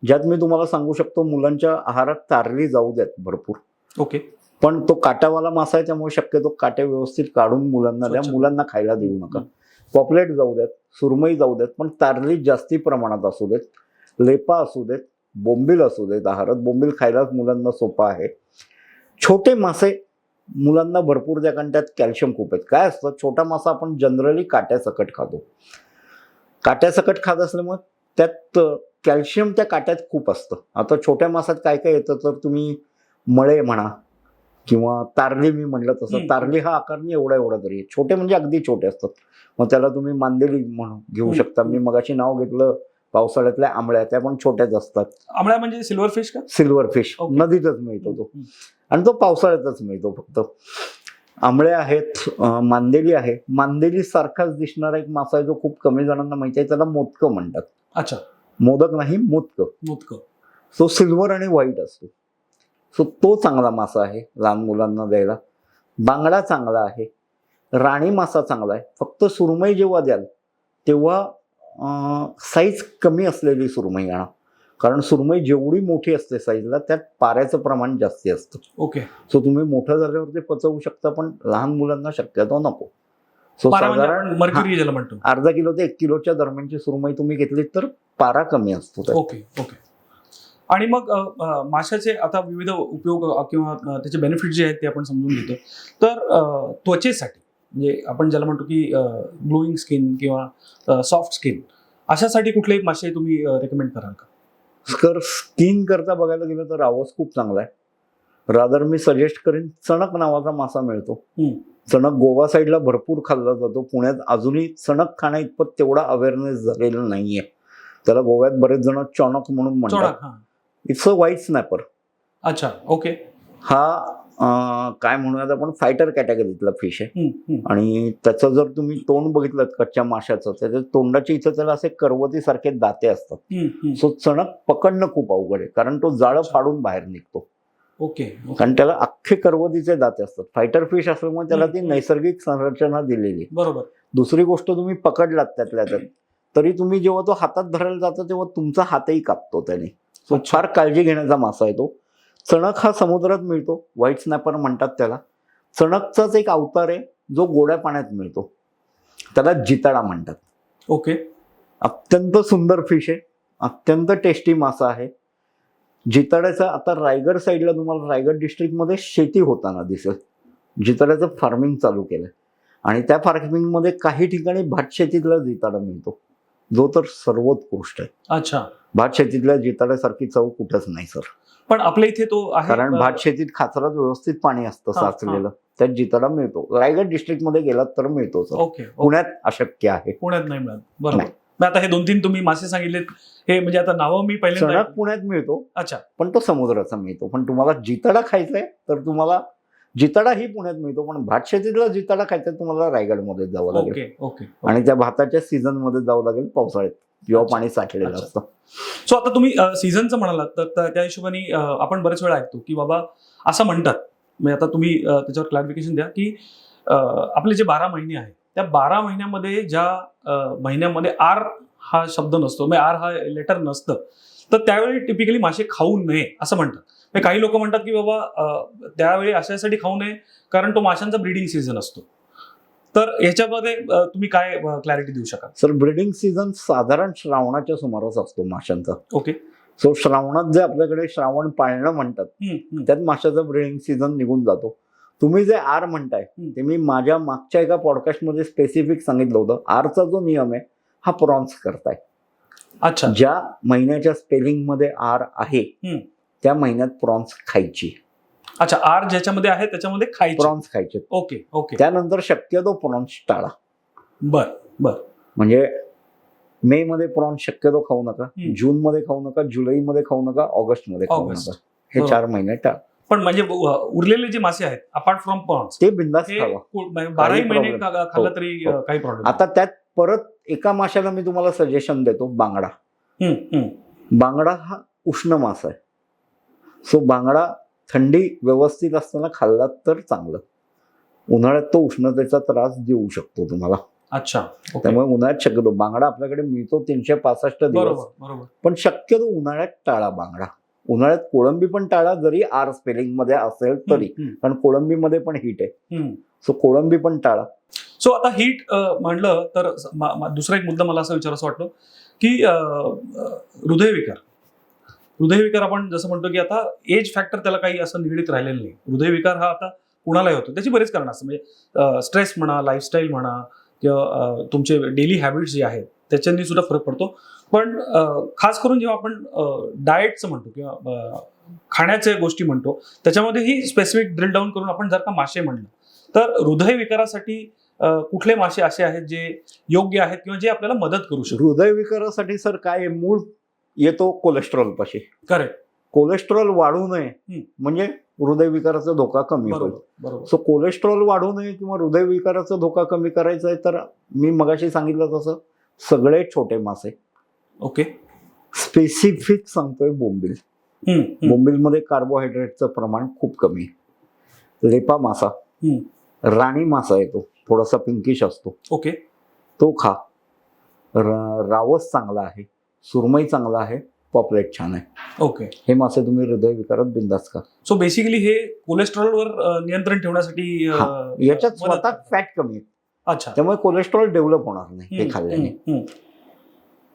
ज्यात मी तुम्हाला सांगू शकतो मुलांच्या आहारात तारली जाऊ द्यात भरपूर. ओके. पण तो काट्यावाला मासा आहे त्यामुळे शक्यतो काटे व्यवस्थित काढून मुलांना द्या, स्वच्छ. मुलांना खायला देऊ नका. पॉपलेट जाऊ द्यात, सुरमई जाऊ द्यात, पण तारली जास्ती प्रमाणात असू देत, लेपा असू देत, बोंबील असू देत आहारात. बोंबील खायला मुलांना सोपा आहे. छोटे मासे मुलांना भरपूर द्या, कारण त्यात कॅल्शियम खूप आहेत. काय असतं, छोटा मासा आपण जनरली काट्यासकट खातो. काट्यासकट खात असल्यामुळे त्यात कॅल्शियम त्या काट्यात खूप असतं. आता छोट्या मासात काय काय येतं, तर तुम्ही मळे म्हणा किंवा तारली, मी म्हणलं तसं तारली हा आकारने एवढा एवढा तरी आहे. छोटे म्हणजे अगदी छोटे असतात. मग त्याला तुम्ही मांदेली म्हणून घेऊ शकता. मी मगाशी नाव घेतलं पावसाळ्यातल्या आंबळ्या, त्या पण छोट्याच असतात. आंबळ्या म्हणजे सिल्वर फिश का? Silver fish Okay. नदीतच मिळतो तो, आणि तो पावसाळ्यातच मिळतो फक्त. आंबळे आहेत, मांदेली आहे. मांदेली सारखाच दिसणारा एक मासा आहे जो खूप कमी जणांना माहिती आहे, त्याला मोदकं म्हणतात. अच्छा. मोदक नाही, मोदकं. मोदक. तो सिल्वर आणि व्हाईट असतो. सो तो चांगला मासा आहे लहान मुलांना द्यायला. बांगडा चांगला आहे. राणी मासा चांगला आहे. फक्त सुरमई जेव्हा द्याल तेव्हा साईज कमी असलेली सुरमई आणा, कारण सुरमई जेवढी मोठी असते साईजला त्यात पाऱ्याचं प्रमाण जास्ती असतं. ओके. सो तुम्ही मोठं झाल्यावर ते पचवू शकता, पण लहान मुलांना शक्यतो नको. सो साधारण मर्क्युरी ज्याला म्हणतो. अर्धा किलो ते 1 किलोच्या दरम्यानची सुरमई तुम्ही घेतली तर पारा कमी असतो त्यात. ओके. ओके. आणि मग माशाचे आता विविध उपयोग किंवा त्याचे बेनिफिट जे आहेत ते आपण समजून घेतो. तर त्वचेसाठी म्हणजे आपण ज्याला म्हणतो की ग्लोईंग स्किन किंवा सॉफ्ट स्किन, अशासाठी कुठले मासे तुम्ही रेकमेंड कराल का? तर स्किन करता बघायला गेलं तर रावस खूप चांगला आहे. रादर मी सजेस्ट करेन, चणक नावाचा मासा मिळतो. चणक गोवा साईडला भरपूर खाल्ला जातो. पुण्यात अजूनही चणक खाण्या इतपत तेवढा अवेअरनेस झालेला नाहीये. त्याला गोव्यात बरेच जण चणक म्हणून म्हणतात. It's a white snapper. अच्छा. ओके. हा काय म्हणूयात आपण, फायटर कॅटेगरीतला फिश आहे. आणि त्याचं जर तुम्ही तोंड बघितलं कच्च्या माशाचं, त्याच्या तोंडाच्या इथं त्याला असे करवतीसारखे दाते असतात. सो चणक पकडणं खूप अवघड आहे, कारण तो जाळं फाडून बाहेर निघतो. ओके. कारण त्याला अख्खे करवतीचे दाते असतात. फायटर फिश असल्यामुळे त्याला ती नैसर्गिक संरचना दिलेली. बरोबर. दुसरी गोष्ट, तुम्ही पकडलात त्यातल्या त्यात, तरी तुम्ही जेव्हा तो हातात धरायला जातो तेव्हा तुमचा हातही कापतो त्याने. सो फार काळजी घेण्याचा मासा आहे तो. चणक हा समुद्रात मिळतो, व्हाईट स्नॅपर म्हणतात त्याला. चणकचाच एक अवतार आहे जो गोड्या पाण्यात मिळतो, त्याला जिताडा म्हणतात. ओके. अत्यंत सुंदर फिश आहे, अत्यंत टेस्टी मासा आहे. जिताड्याचा आता रायगड साईडला तुम्हाला रायगड डिस्ट्रिक्टमध्ये शेती होताना दिसेल. जिताड्याचं फार्मिंग चालू केलं आणि त्या फार्मिंगमध्ये काही ठिकाणी भात शेतीतला जिताडा मिळतो, जो तर सर्वोत्कृष्ट आहे. अच्छा. भात शेतीतल्या जिताड्यासारखी चव कुठंच नाही सर. पण आपल्या इथे तो आहे, कारण भात शेतीत खाचरात व्यवस्थित पाणी असतं साचलेलं, त्यात जिताडा मिळतो. रायगड डिस्ट्रिक्टमध्ये गेलात तर मिळतो सर. ओके. पुण्यात अशक्य आहे. पुण्यात नाही मिळत. बरोबर. मग आता हे 2-3 तुम्ही मासे सांगितलेत, हे म्हणजे आता नावं मी पहिल्यांदा. चणक पुण्यात मिळतो. अच्छा. पण तो समुद्राचा मिळतो. पण तुम्हाला जिताडा खायचाय तर तुम्हाला जिताडा ही पुण्यात मिळतो, पण भात शेतीतला जिताडा खायचा तुम्हाला रायगडमध्ये जावं लागेल. ओके. ओके. आणि त्या भाताच्या सीझन मध्ये जावं लागेल, पावसाळ्यात जेव्हा पाणी साठलेलं असतं. सो आता तुम्ही सीझनचं म्हणालात, तर त्या हिशोबाने आपण बरेच वेळा ऐकतो की बाबा असं म्हणतात, म्हणजे आता तुम्ही त्याच्यावर क्लॅरिफिकेशन द्या की आपले जे 12 महिने आहेत त्या 12 महिन्यामध्ये ज्या महिन्यामध्ये आर हा शब्द नसतो, म्हणजे आर हा लेटर नसतं, तर त्यावेळी टिपिकली मासे खाऊ नये असं म्हणतात. म्हणजे काही लोक म्हणतात की बाबा त्यावेळी अशासाठी खाऊ नये कारण तो माशांचा ब्रीडिंग सीझन असतो. तर ह्याच्यामध्ये तुम्ही काय क्लॅरिटी देऊ शकाल? सर, ब्रीडिंग सीझन साधारण श्रावणाच्या सुमारास असतो माशांचा. ओके. सो श्रावणात जे आपल्याकडे श्रावण पाळणं म्हणतात, त्यात माशाचा ब्रीडिंग सीझन निघून जातो. तुम्ही जे आर म्हणताय ते मी माझ्या मागच्या एका पॉडकास्टमध्ये स्पेसिफिक सांगितलं होतं. आरचा जो नियम आहे हा प्रॉन्स करताय. अच्छा. ज्या महिन्याच्या स्पेलिंग मध्ये आर आहे त्या महिन्यात प्रॉन्स खायची. अच्छा. आर ज्याच्यामध्ये आहे त्याच्यामध्ये खायचे, प्रॉन्स खायचे. ओके. ओके. त्यानंतर शक्यतो प्रॉन्स टाळा. बर बर. म्हणजे मे मध्ये प्रॉन्स शक्यतो खाऊ नका, जून मध्ये खाऊ नका, जुलै मध्ये खाऊ नका, ऑगस्ट मध्ये खाऊ नका. हे 4 महिने टाळा. पण म्हणजे उरलेले जे मासे आहेत अपार्ट फ्रॉम प्रॉन्स ते बिंदास खावा. 12 महिने खाल्लं तरी काही प्रॉब्लेम. आता त्यात परत एका माशाला मी तुम्हाला सजेशन देतो, बांगडा. बांगडा हा उष्ण मासा आहे. सो बांगडा थंडी व्यवस्थित असताना खाल्लात तर चांगलं. उन्हाळ्यात तो उष्णतेचा त्रास देऊ शकतो तुम्हाला. अच्छा, ओके. त्यामुळे उन्हाळ्यात शक्यतो बांगडा आपल्याकडे मिळतो 365 दिवस, बरोबर बरोबर. पण शक्यतो उन्हाळ्यात टाळा बांगडा. उन्हाळ्यात कोळंबी पण टाळा, जरी आर स्पेलिंग मध्ये असेल तरी, कारण कोळंबीमध्ये पण हीट आहे. सो कोळंबी पण टाळा. सो आता हीट म्हणलं तर दुसरा एक मुद्दा मला असं विचारायचं वाटलं की हृदयविकार आपण जसं म्हणतो की आता एज फॅक्टर त्याला काही असं निगडीत राहिलेलं नाही. हृदयविकार हा आता कुणालाही होतो. त्याची बरेच कारण असतात, म्हणजे स्ट्रेस म्हणा, लाईफस्टाईल म्हणा, किंवा तुमचे डेली हॅबिट्स जे आहेत त्याच्यानी सुद्धा फरक पडतो. पण खास करून जेव्हा आपण डाएटचं म्हणतो किंवा खाण्याच्या गोष्टी म्हणतो, त्याच्यामध्येही स्पेसिफिक ड्रिल डाऊन करून आपण जर का मासे म्हणलं तर हृदयविकारासाठी कुठले मासे असे आहेत जे योग्य आहेत किंवा जे आपल्याला मदत करू शकतात? हृदयविकारासाठी सर काय आहे, मूळ येतो कोलेस्ट्रॉल पाशी. करेक्ट. कोलेस्ट्रॉल वाढू नये म्हणजे हृदयविकाराचा धोका कमी होईल. बरोबर. सो कोलेस्ट्रॉल वाढू नये किंवा हृदयविकाराचा धोका कमी करायचा आहे तर मी मगाशी सांगितलं तसं सगळे छोटे मासे. ओके. स्पेसिफिक सांगतोय बोंबील. बोंबीलमध्ये कार्बोहायड्रेटचं प्रमाण खूप कमी आहे. लेपा मासा, राणी मासा येतो, थोडासा पिंकिश असतो, ओके, तो खा. रावस चांगला आहे, सुरमई चांगला आहे, पॉपलेट छान आहे. ओके. हे मासे तुम्ही हृदयविकारात बिंदास खा. सो बेसिकली हे कोलेस्ट्रॉलवर नियंत्रण ठेवण्यासाठी याच्यात स्वतः फॅट कमी आहे. अच्छा. त्यामुळे कोलेस्ट्रॉल डेव्हलप होणार नाही हे खाल्ल्याने.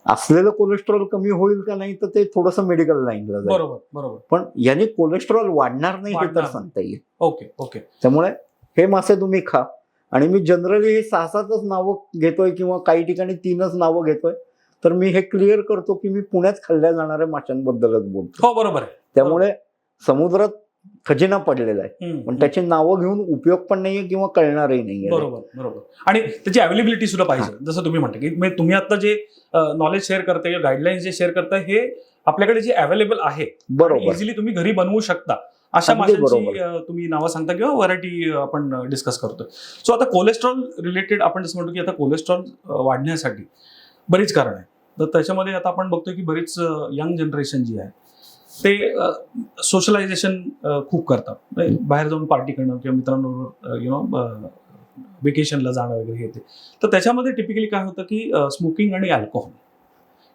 असलेलं कोलेस्ट्रॉल कमी होईल का नाही तर ते थोडंसं मेडिकल लाईनला जाईल. बरोबर बरोबर. पण याने कोलेस्ट्रॉल वाढणार नाही हे तर सांगता येईल. Okay okay. त्यामुळे हे मासे तुम्ही खा. आणि मी जनरली हे 6-7च नावं घेतोय किंवा काही ठिकाणी 3च नावं घेतोय, तर मी हे क्लिअर करतो की मी पुण्यात खाल्ल्या जाणाऱ्या माशांबद्दलच बोलतो. हो बरोबर आहे. त्यामुळे समुद्रात खजिना पडलेला आहे, पण त्याची नावं घेऊन उपयोग पण नाहीये किंवा कळणारही नाहीये. बरोबर बरोबर. आणि त्याची अवेलेबिलिटी सुद्धा पाहिजे. जसं तुम्ही म्हणता की तुम्ही आता जे नॉलेज शेअर करताय किंवा गाईडलाईन्स जे शेअर करताय हे आपल्याकडे जे अवेलेबल आहे, बरोबर, इझिली तुम्ही घरी बनवू शकता अशा माशांची तुम्ही नावं सांगता किंवा व्हरायटी आपण डिस्कस करतोय. सो आता कोलेस्ट्रॉल रिलेटेड आपण जसं म्हणतो की आता कोलेस्ट्रॉल वाढण्यासाठी बरीच कारण आहे. तर त्याच्यामध्ये आता आपण बघतोय की बरीच यंग जनरेशन जी आहे ते सोशलायझेशन खूप करतात, बाहेर जाऊन पार्टी करणं किंवा मित्रांबरोबर वेकेशनला जाणं वगैरे हे ते. तर त्याच्यामध्ये टिपिकली काय होतं की स्मोकिंग आणि अल्कोहोल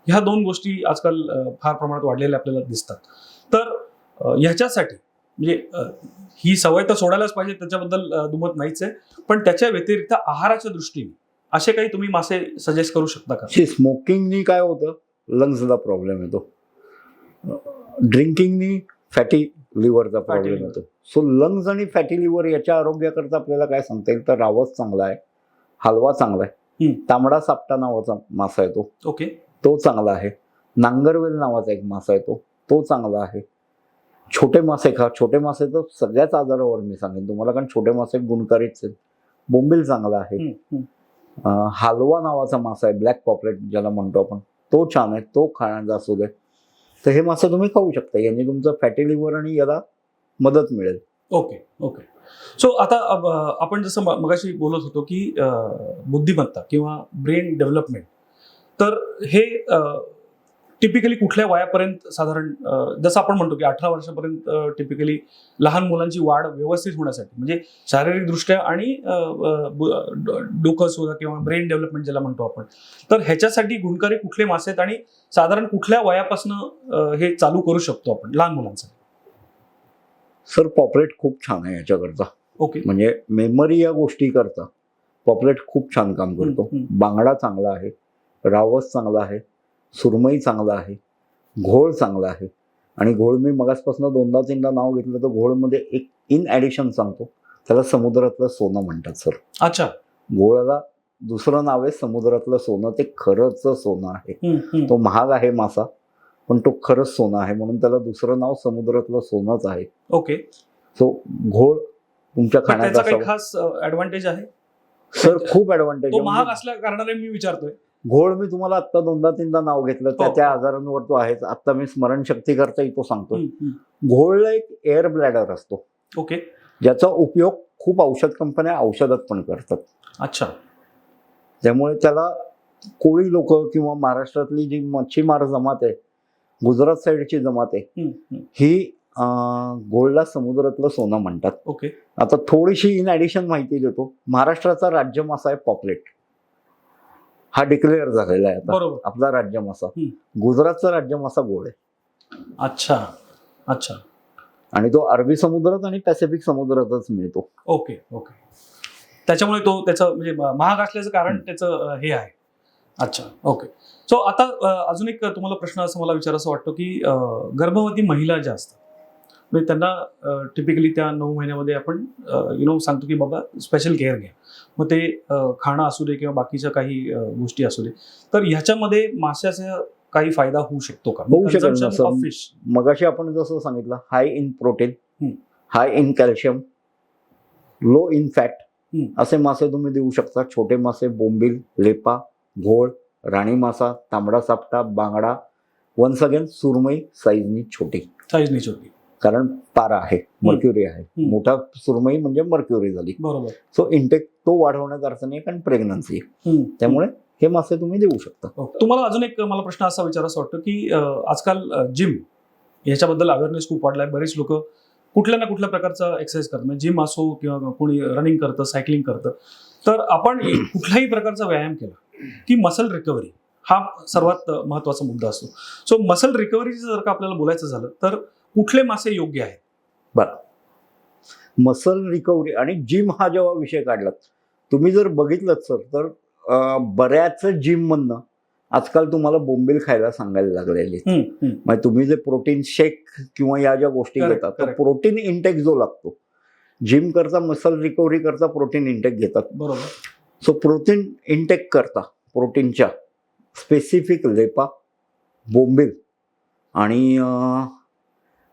ह्या 2 गोष्टी आजकाल फार प्रमाणात वाढलेल्या आपल्याला दिसतात. तर ह्याच्यासाठी म्हणजे ही सवय तर सोडायलाच पाहिजे, त्याच्याबद्दल दुमत नाहीच आहे, पण त्याच्या व्यतिरिक्त आहाराच्या दृष्टीने असे काही तुम्ही मासे सजेस्ट करू शकता का? स्मोकिंगनी काय होतं, लंग्सला प्रॉब्लेम येतो. ड्रिंकिंगनी फॅटी लिव्हरचा प्रॉब्लेम येतो. सो लंग्स आणि फॅटी लिव्हर याच्या आरोग्याकरता आपल्याला काय सांगता येईल तर रावस चांगला आहे, हलवा चांगला आहे, तांबडा सापटा नावाचा मासा येतो, ओके, तो चांगला आहे. नांगरवेल नावाचा एक मासा येतो, तो चांगला आहे. छोटे मासे खा. छोटे मासे तर सगळ्याच आजारावर मी सांगेन तुम्हाला, कारण छोटे मासे गुणकारीच आहेत. बोंबील चांगला आहे. हलवा नावाचा मासा आहे, ब्लॅक पॉपलेट ज्याला म्हणतो आपण, तो छान आहे, तो खाण्याचा असू दे. तर हे मासे तुम्ही खाऊ शकता, यांनी तुमचं फॅटी लिव्हर आणि याला मदत मिळेल. Okay okay. सो आता आपण जसं मगाशी बोलत होतो की बुद्धिमत्ता किंवा ब्रेन डेव्हलपमेंट, तर हे टिपिकली कुठल्या वयापर्यंत साधारण, जसं आपण म्हणतो की 18 वर्षापर्यंत टिपिकली लहान मुलांची वाढ व्यवस्थित होण्यासाठी, म्हणजे शारीरिकदृष्ट्या आणि डोकं सुद्धा किंवा ब्रेन डेव्हलपमेंट ज्याला म्हणतो आपण, तर ह्याच्यासाठी गुणकारी कुठले मासे आहेत आणि साधारण कुठल्या वयापासून हे चालू करू शकतो आपण लहान मुलांसाठी? सर पॉपलेट खूप छान आहे याच्याकरता. ओके. म्हणजे मेमरी या गोष्टी करता पॉपलेट खूप छान काम करतो. बांगडा चांगला आहे, रावस चांगला आहे, सुरमई चांगला आहे, घोळ चांगला आहे. आणि घोळ मी मगासपासून 2दा-3दा नाव घेतलं तर घोळमध्ये एक इन ॲडिशन सांगतो, त्याला समुद्रातलं सोनं म्हणतात सर. अच्छा. घोळाला दुसरं नाव आहे समुद्रातलं सोनं. ते खरंच सोनं आहे. तो महाग आहे मासा, पण तो खरंच सोनं आहे, म्हणून त्याला दुसरं नाव समुद्रातलं सोनंच आहे. ओके. सो घोळ तुमच्या खाण्याचा काही खास ऍडव्हान्टेज आहे सर? खूप ऍडव्हान्टेज. तो महाग असल्या कारणाने मी विचारतोय. घोळ मी तुम्हाला आता 2दा-3दा नाव घेतलं, त्या आजारांवर तो आहेच. आता मी स्मरणशक्ती करता तो सांगतो. घोळला एक एअर ब्लॅडर असतो, ओके, ज्याचा उपयोग खूप औषध कंपन्या औषधात पण करतात. अच्छा. त्यामुळे त्याला कोळी लोक किंवा महाराष्ट्रातली जी मच्छीमार जमात आहे, गुजरात साईडची जमात आहे, ही घोळला समुद्रातलं सोनं म्हणतात. ओके. आता थोडीशी इन ॲडिशन माहिती देतो. महाराष्ट्राचा राज्य मासा आहे पॉपलेट. हा डिक्लेअर झालेला आहे आता. बरोबर. आपला राज्य मासा. हम्म. गुजरातचा राज्य मासा गोड आहे अच्छा अच्छा. आणि तो अरबी समुद्रात आणि पॅसिफिक समुद्रातच मिळतो. Okay okay. त्याच्यामुळे तो त्याचं म्हणजे महाग असल्याचं कारण त्याचं हे आहे. अच्छा ओके. सो आता अजून एक तुम्हाला प्रश्न असं मला विचारायचं वाटतो की गर्भवती महिला ज्या असतात म्हणजे त्यांना टिपिकली त्या 9 महिन्यामध्ये आपण सांगतो की बाबा स्पेशल केअर घ्या. मग ते खाणं असू दे किंवा बाकीच्या काही गोष्टी असू दे. तर ह्याच्यामध्ये माशाचा काही फायदा होऊ शकतो का? होऊ शकेल ना Consumption of सर. fish. मगाशी आपण जसं सांगितलं, हाय in protein, hmm. High in calcium, low in fat hmm. असे मासे तुम्ही देऊ शकता. छोटे मासे, बोंबील, लेपा, घोळ, राणी मासा, तांबडा सापटा, बांगडा, वन्स अगेन सुरमई साईजनी छोटी, साईजनी छोटी. कारण पारा आहे, मर्क्युरी आहे. मोठा सुरमई म्हणजे मर्क्युरी झाली. बरोबर. सो इंटेक तो वाढवण्यात अर्थ नाही, कारण प्रेग्नन्सी आहे. त्यामुळे हे मासे तुम्ही देऊ शकता. तुम्हाला अजून एक मला प्रश्न असा विचारायचा वाटतो की आजकाल जिम याच्याबद्दल अवेअरनेस खूप वाढलाय. बरेच लोक कुठल्या ना कुठल्या प्रकारचा एक्सरसाइज करतात, म्हणजे जिम असो किंवा कोणी रनिंग करतं, सायकलिंग करतं. तर आपण कुठल्याही प्रकारचा व्यायाम केला की मसल रिकव्हरी हा सर्वात महत्वाचा मुद्दा असतो. सो मसल रिकव्हरीचं जर का आपल्याला बोलायचं झालं तर कुठले मासे योग्य आहेत? बरं, मसल रिकव्हरी आणि जिम हा जेव्हा विषय काढला, तुम्ही जर बघितलं सर तर बऱ्याच जिम मधनं आजकाल तुम्हाला बोंबील खायला सांगायला लागलेले. म्हणजे तुम्ही जे प्रोटीन शेक किंवा या ज्या गोष्टी घेतात तर प्रोटीन इंटेक जो लागतो, जिम करता मसल रिकव्हरी करता प्रोटीन इंटेक घेतात. बरोबर. सो प्रोटीन इंटेक करता प्रोटीनच्या स्पेसिफिक लेपा, बोंबील आणि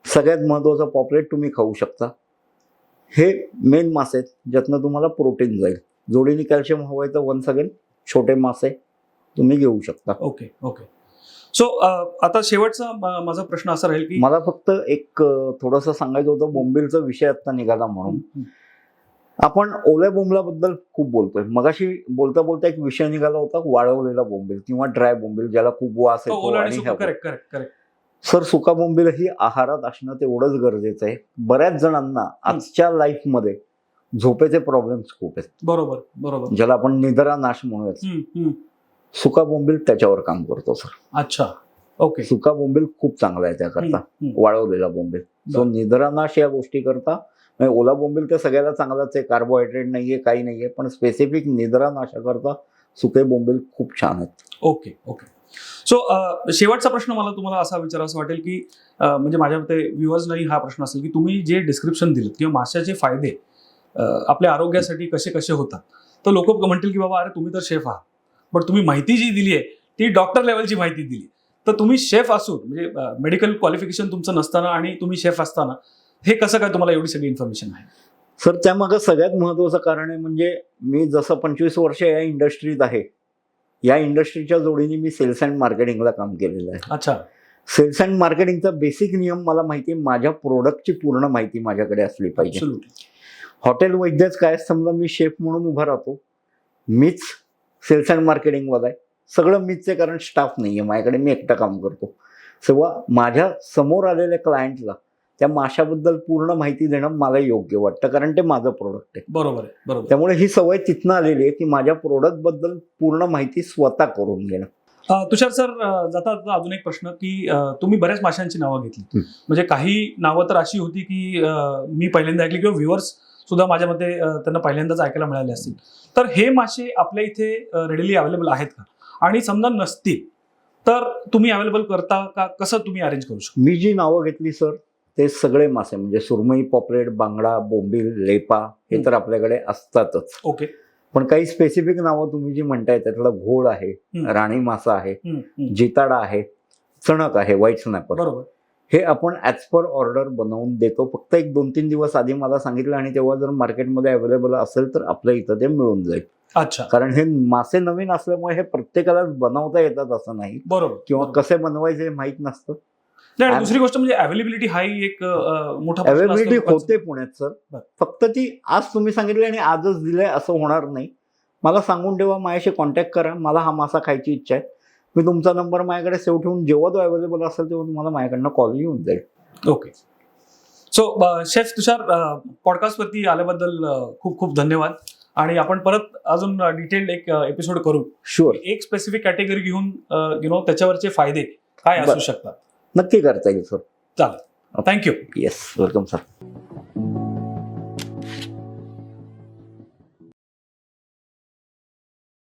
सगळ्यात महत्त्वाचा पॉपलेट तुम्ही खाऊ शकता. हे मेन मासे आहेत ज्यातनं तुम्हाला प्रोटीन जाईल. जोडीने कॅल्शियम हवं आहे तर वन्स अगेन छोटे मासे तुम्ही घेऊ शकता. Okay okay. सो आता शेवटचा माझा प्रश्न असा राहील की मला फक्त एक थोडंसं सांगायचं होतं. बोंबीलचा विषय आता निघाला म्हणून आपण ओल्या बोंबलाबद्दल खूप बोलतोय. मगाशी बोलता बोलता एक विषय निघाला होता वाळवलेला बोंबील किंवा ड्राय बोंबील, ज्याला खूप वास येतो. आणि सर, सुका बोंबील ही आहारात असणं तेवढंच गरजेचं आहे. बऱ्याच जणांना आजच्या लाईफमध्ये झोपेचे प्रॉब्लेम्स खूप आहेत. बरोबर बरोबर. ज्याला आपण निद्रा नाश म्हणूयात. सुका बोंबील त्याच्यावर काम करतो सर. अच्छा ओके. सुका बोंबील खूप चांगला आहे त्याकरता, वाळवलेला बोंबील. सो निद्रा नाश या गोष्टी करता. ओला बोंबील तर सगळ्याला चांगलाच आहे, कार्बोहायड्रेट नाहीये, काही नाहीये, पण स्पेसिफिक निद्रा नाशाकरता सुके बोंबील खूप छान आहेत. Okay okay. सो शेवटचा प्रश्न मला तुम्हाला असा विचारायचं वाटेल की म्हणजे माझ्या मते व्ह्युअर्सनाही हा प्रश्न असेल की तुम्ही जे डिस्क्रिप्शन दिलं किंवा माशाचे फायदे आपल्या आरोग्यासाठी कसे कसे होतात, तर लोक म्हणतील की बाबा अरे तुम्ही तर शेफ आहात, पण तुम्ही माहिती जी दिली आहे ती डॉक्टर लेवलची माहिती दिली. तर तुम्ही शेफ असून म्हणजे मेडिकल क्वालिफिकेशन तुमचं नसताना आणि तुम्ही शेफ असताना हे कसं काय तुम्हाला एवढी सगळी इन्फॉर्मेशन आहे? सर, त्यामागं सगळ्यात महत्त्वाचं कारण आहे म्हणजे मी जसं 25 वर्ष या इंडस्ट्रीत आहे, या इंडस्ट्रीच्या जोडीने मी सेल्स अँड मार्केटिंगला काम केलेलं आहे. अच्छा. सेल्स अँड मार्केटिंगचा बेसिक नियम मला माहिती आहे. माझ्या प्रोडक्टची पूर्ण माहिती माझ्याकडे असली पाहिजे. हॉटेल वैद्यच काय, समजा मी शेफ म्हणून उभा राहतो, मीच सेल्स अँड मार्केटिंगवाला आहे, सगळं मीच आहे, कारण स्टाफ नाही आहे माझ्याकडे, मी एकटा काम करतो. तेव्हा माझ्या समोर आलेल्या क्लायंटला त्या माशाबद्दल पूर्ण माहिती देणं मला योग्य वाटतं, कारण ते माझं प्रोडक्ट आहे. बरोबर आहे, बरोबर. त्यामुळे ही सवय तिथनं आलेली आहे की माझ्या प्रोडक्टबद्दल पूर्ण माहिती स्वतः करून घेणं. तुषार सर, जाता अजून एक प्रश्न की तुम्ही बऱ्याच माशांची नावं घेतली, म्हणजे काही नावं तर अशी होती की मी पहिल्यांदा ऐकली किंवा व्ह्युअर्स सुद्धा माझ्या मते त्यांना पहिल्यांदाच ऐकायला मिळाले असतील. तर हे मासे आपल्या इथे रेडीली अवेलेबल आहेत का? आणि समजा नसतील तर तुम्ही अवेलेबल करता का? कसं तुम्ही अरेंज करू शकता? मी जी नावं घेतली सर ते सगळे मासे म्हणजे सुरमई, पॉपलेट, बांगडा, बोंबील, लेपा हे तर आपल्याकडे असतातच. ओके. पण काही स्पेसिफिक नावं तुम्ही जी म्हणताय त्यातला घोळ आहे, राणी मासा आहे, जिताडा आहे, चणक आहे, व्हाईट स्नॅपर, बरोबर, हे आपण ॲज पर ऑर्डर बनवून देतो. फक्त एक 2-3 दिवस आधी मला सांगितलं आणि तेव्हा जर मार्केटमध्ये अवेलेबल असेल तर आपल्या इथं ते मिळून जाईल. अच्छा. कारण हे मासे नवीन असल्यामुळे हे प्रत्येकालाच बनवता येतात असं नाही, बरोबर, किंवा कसे बनवायचे हे माहीत नसतं. नाही, दुसरी गोष्ट म्हणजे अवेलेबिलिटी हा एक मोठा अवेलेबिलिटी होते पुण्यात सर, फक्त ती आज तुम्ही सांगितली आणि आजच दिलंय असं होणार नाही. मला सांगून ठेवा, माझ्याशी कॉन्टॅक्ट करा, मला हा मासा खायची इच्छा आहे, मी तुमचा नंबर माझ्याकडे सेव्ह ठेवून जेव्हा तो अवेलेबल असेल तेव्हा तुम्हाला माझ्याकडनं कॉल येऊन जाईल. ओके. सो शेफ तुषार, पॉडकास्टवरती आल्याबद्दल खूप खूप धन्यवाद. आणि आपण परत अजून डिटेल्ड एक एपिसोड करू. शुअर, एक स्पेसिफिक कॅटेगरी घेऊन त्याच्यावरचे फायदे काय असू शकतात. नक्की करता येईल सर. चालेल, थँक्यू. Yes, welcome sir.